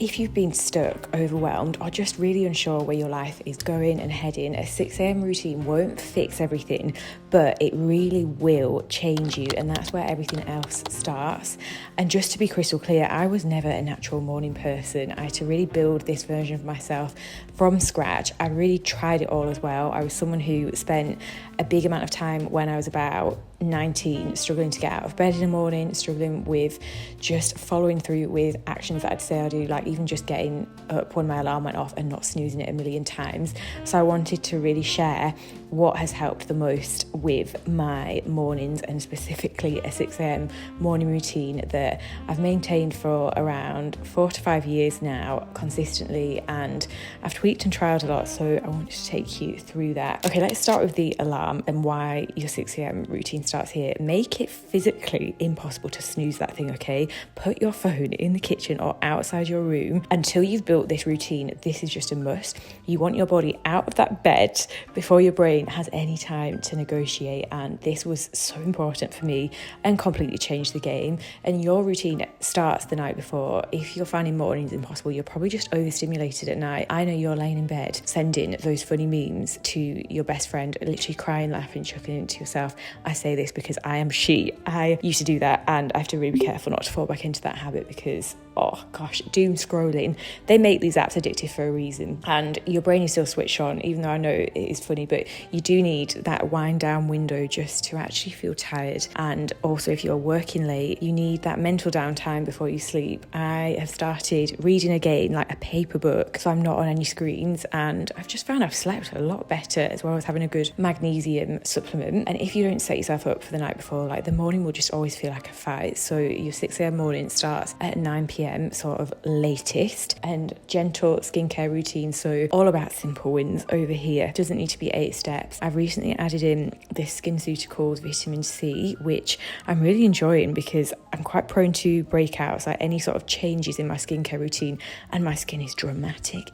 If you've been stuck, overwhelmed, or just really unsure where your life is going and heading, a 6 a.m. routine won't fix everything, but it really will change you, and that's where everything else starts. And just to be crystal clear, I was never a natural morning person. I had to really build this version of myself from scratch. I really tried it all as well. I was someone who spent a big amount of time when I was about 19 struggling to get out of bed in the morning, struggling with just following through with actions that I'd say I do, like even just getting up when my alarm went off and not snoozing it a million times. So I wanted to really share what has helped the most with my mornings, and specifically a 6 a.m. morning routine that I've maintained for around 4 to 5 years now consistently, and I've tweaked and trialed a lot, so I wanted to take you through that. Okay, let's start with the alarm and why your 6 a.m. routine starts here. Make it physically impossible to snooze that thing, okay? Put your phone in the kitchen or outside your room until you've built this routine. This is just a must. You want your body out of that bed before your brain has any time to negotiate, and this was so important for me and completely changed the game. And your routine starts the night before. If you're finding mornings impossible, you're probably just overstimulated at night. I know you're laying in bed sending those funny memes to your best friend, literally crying, laughing, chucking into yourself. I say this because I am she. I used to do that, and I have to really be careful not to fall back into that habit because, oh gosh, doom scrolling. They make these apps addictive for a reason, and your brain is still switched on, even though I know it is funny, but you do need that wind down window just to actually feel tired. And also, if you're working late, you need that mental downtime before you sleep. I have started reading again, like a paper book, so I'm not on any screens, and I've just found I've slept a lot better, as well as having a good magnesium supplement. And if you don't set yourself up for the night before, like the morning will just always feel like a fight. So your 6 a.m. morning starts at 9 p.m, sort of latest, and gentle skincare routine. So all about simple wins over here. Doesn't need to be 8 steps. I've recently added in this SkinCeuticals vitamin C, which I'm really enjoying because I'm quite prone to breakouts, like any sort of changes in my skincare routine, and my skin is dramatic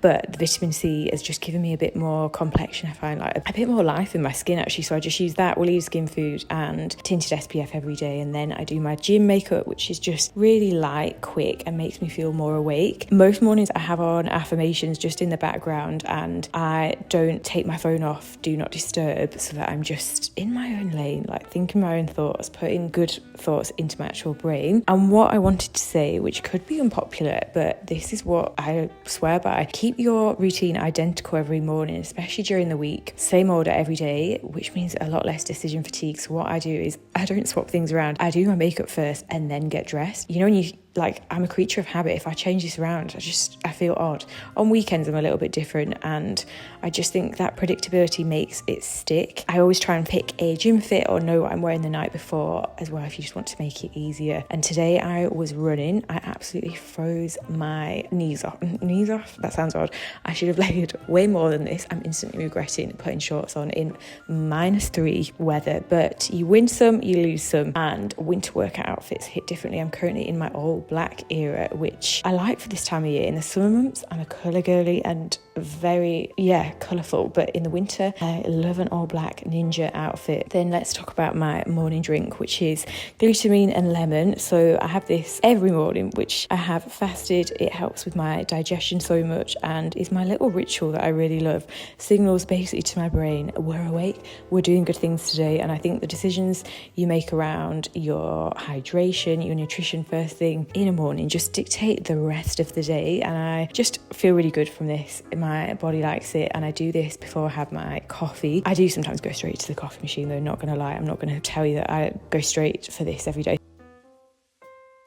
but the vitamin C has just given me a bit more complexion. I find like a bit more life in my skin actually, so I just use that Will Eve Skin Food and tinted SPF every day, and then I do my gym makeup, which is just really light, quick, and makes me feel more awake. Most mornings I have on affirmations just in the background, and I don't take my phone off do not disturb, so that I'm just in my own lane, like thinking my own thoughts, putting good thoughts into my actual brain. And what I wanted to say, which could be unpopular, but this is what I swear by: keep your routine identical every morning, especially during the week. Same order every day, which means a lot less decision fatigue. So what I do is I don't swap things around. I do my makeup first and then get dressed. You know, when you like, I'm a creature of habit. If I change this around, I feel odd. On weekends, I'm a little bit different, and I just think that predictability makes it stick. I always try and pick a gym fit or know what I'm wearing the night before as well, if you just want to make it easier. And today I was running. I absolutely froze my knees off. Knees off? That sounds odd. I should have layered way more than this. I'm instantly regretting putting shorts on in -3 weather. But you win some, you lose some, and winter workout outfits hit differently. I'm currently in my all black era, which I like for this time of year. In the summer months, I'm a colour girly and very colourful, but in the winter I love an all black ninja outfit. Then let's talk about my morning drink, which is glutamine and lemon. So I have this every morning, which I have fasted. It helps with my digestion so much, and is my little ritual that I really love. Signals basically to my brain, we're awake, we're doing good things today. And I think the decisions you make around your hydration, your nutrition first thing in the morning just dictate the rest of the day, and I just feel really good from this. My body likes it, and I do this before I have my coffee. I do sometimes go straight to the coffee machine though, not gonna lie. I'm not gonna tell you that I go straight for this every day.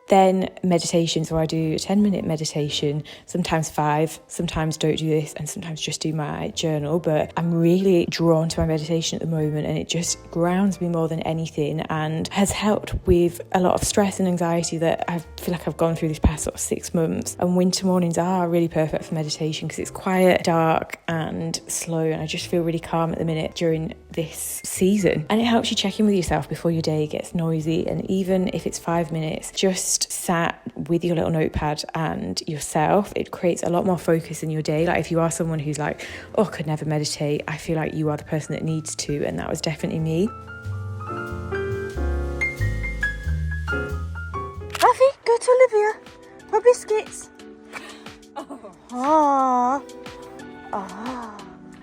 Then meditation, so I do a 10-minute meditation, sometimes 5, sometimes don't do this, and sometimes just do my journal. But I'm really drawn to my meditation at the moment, and it just grounds me more than anything, and has helped with a lot of stress and anxiety that I feel like I've gone through this past sort of 6 months. And winter mornings are really perfect for meditation because it's quiet, dark, and slow, and I just feel really calm at the minute during this season. And it helps you check in with yourself before your day gets noisy, and even if it's 5 minutes, just sat with your little notepad and yourself, it creates a lot more focus in your day. Like if you are someone who's like, oh, could never meditate, I feel like you are the person that needs to, and that was definitely me. Rafi, go to Olivia. Puppy, biscuits. Oh.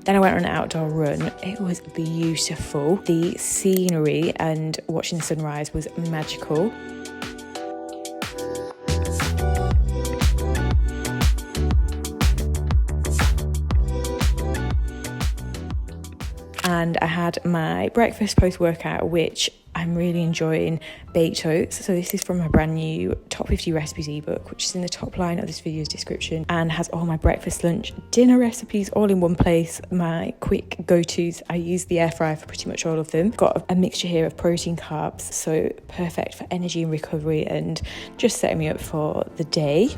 Then I went on an outdoor run. It was beautiful. The scenery and watching the sunrise was magical. And I had my breakfast post-workout, which I'm really enjoying, baked oats. So this is from my brand new top 50 recipes ebook, which is in the top line of this video's description, and has all my breakfast, lunch, dinner recipes all in one place. My quick go-tos, I use the air fryer for pretty much all of them. Got a mixture here of protein, carbs, so perfect for energy and recovery and just setting me up for the day.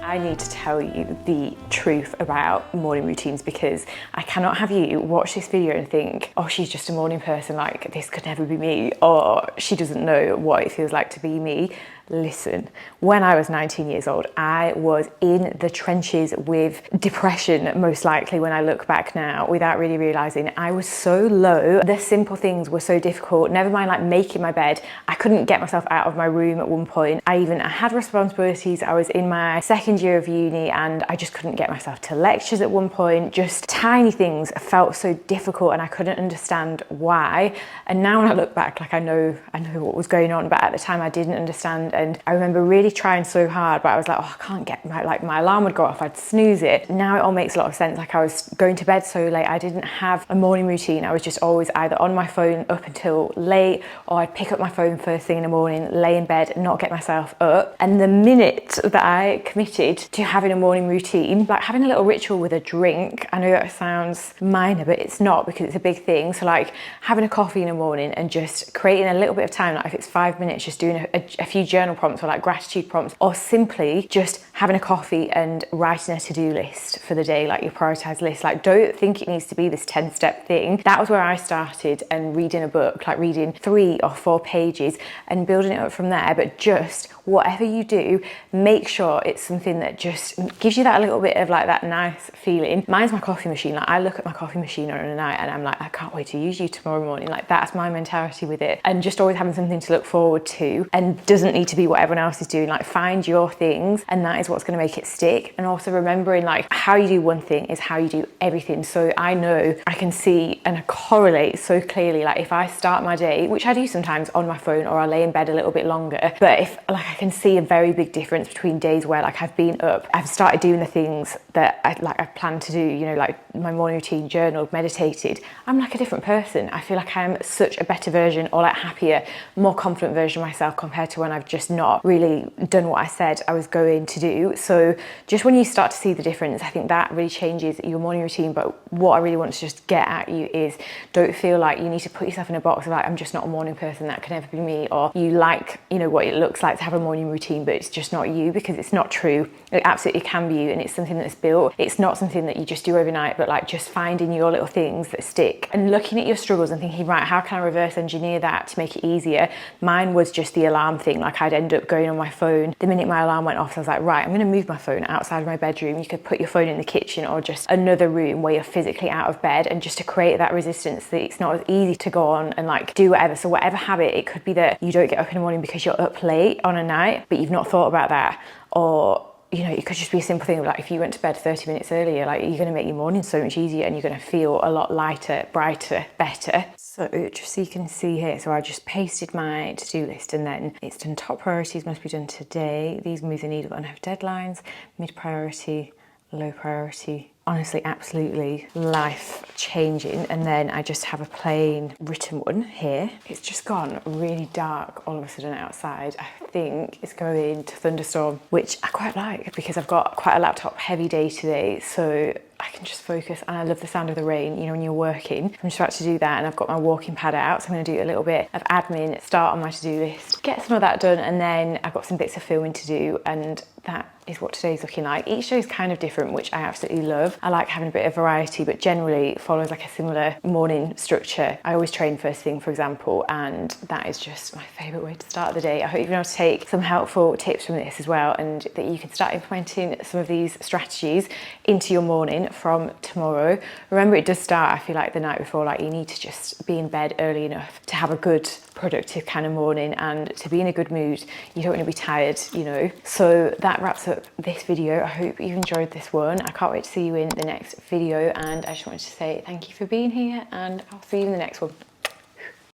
I need to tell you the truth about morning routines, because I cannot have you watch this video and think, oh, she's just a morning person, like this could never be me, or she doesn't know what it feels like to be me. Listen, when I was 19 years old, I was in the trenches with depression, most likely, when I look back now, without really realizing. I was so low. The simple things were so difficult, never mind like making my bed. I couldn't get myself out of my room at one point. I had responsibilities. I was in my second year of uni and I just couldn't get myself to lectures at one point. Just tiny things felt so difficult and I couldn't understand why. And now when I look back, like I know what was going on, but at the time I didn't understand. And I remember really trying so hard, but I was like, oh, I can't get my alarm would go off, I'd snooze it. Now it all makes a lot of sense. Like I was going to bed so late, I didn't have a morning routine. I was just always either on my phone up until late, or I'd pick up my phone first thing in the morning, lay in bed, not get myself up. And the minute that I committed to having a morning routine, like having a little ritual with a drink, I know that sounds minor, but it's not, because it's a big thing. So like having a coffee in the morning and just creating a little bit of time, like if it's 5 minutes, just doing a few journal prompts or like gratitude prompts, or simply just having a coffee and writing a to-do list for the day, like your prioritized list. Like don't think it needs to be this 10-step thing. That was where I started, and reading a book, like reading 3 or 4 pages and building it up from there. But just whatever you do, make sure it's something that just gives you that little bit of like that nice feeling. Mine's my coffee machine. Like I look at my coffee machine on a night and I'm like, I can't wait to use you tomorrow morning. Like that's my mentality with it. And just always having something to look forward to, and doesn't need to be what everyone else is doing. Like find your things, and that is what's going to make it stick. And also remembering like how you do one thing is how you do everything. So I know I can see and correlate so clearly, like if I start my day, which I do sometimes on my phone, or I lay in bed a little bit longer, but if like I can see a very big difference between days where like I've been up, I've started doing the things that I planned to do, you know, like my morning routine, journaled, meditated, I'm like a different person. I feel like I'm such a better version, or like happier, more confident version of myself, compared to when I've just not really done what I said I was going to do. So just when you start to see the difference, I think that really changes your morning routine. But what I really want to just get at you is, don't feel like you need to put yourself in a box of like, I'm just not a morning person, that can never be me, or you like, you know, what it looks like to have a morning routine, but it's just not you, because it's not true. It absolutely can be you, and it's something that's built. It's not something that you just do overnight, but like just finding your little things that stick and looking at your struggles and thinking, right, how can I reverse engineer that to make it easier? Mine was just the alarm thing. Like I'd end up going on my phone the minute my alarm went off. So I was like, right, I'm going to move my phone outside of my bedroom. You could put your phone in the kitchen, or just another room where you're physically out of bed, and just to create that resistance that it's not as easy to go on and like do whatever. So whatever habit, it could be that you don't get up in the morning because you're up late on a night, but you've not thought about that. Or you know, it could just be a simple thing of like, if you went to bed 30 minutes earlier, like you're going to make your morning so much easier, and you're going to feel a lot lighter, brighter, better. So just so you can see here, so I just pasted my to-do list, and then it's done top priorities must be done today. These move the needle and have deadlines, mid priority, low priority. Honestly, absolutely life changing. And then I just have a plain written one here. It's just gone really dark all of a sudden outside. I think it's going to thunderstorm, which I quite like, because I've got quite a laptop heavy day today. So I can just focus, and I love the sound of the rain, you know, when you're working. I'm just about to do that, and I've got my walking pad out, so I'm going to do a little bit of admin, start on my to-do list, get some of that done, and then I've got some bits of filming to do, and that is what today's looking like. Each day is kind of different, which I absolutely love. I like having a bit of variety, but generally it follows like a similar morning structure. I always train first thing, for example, and that is just my favourite way to start the day. I hope you've been able to take some helpful tips from this as well, and that you can start implementing some of these strategies into your morning from tomorrow. Remember, it does start, I feel like, the night before. Like, you need to just be in bed early enough to have a good, productive kind of morning and to be in a good mood. You don't want to be tired, you know. So that wraps up this video. I hope you enjoyed this one. I can't wait to see you in the next video, and I just wanted to say thank you for being here, and I'll see you in the next one.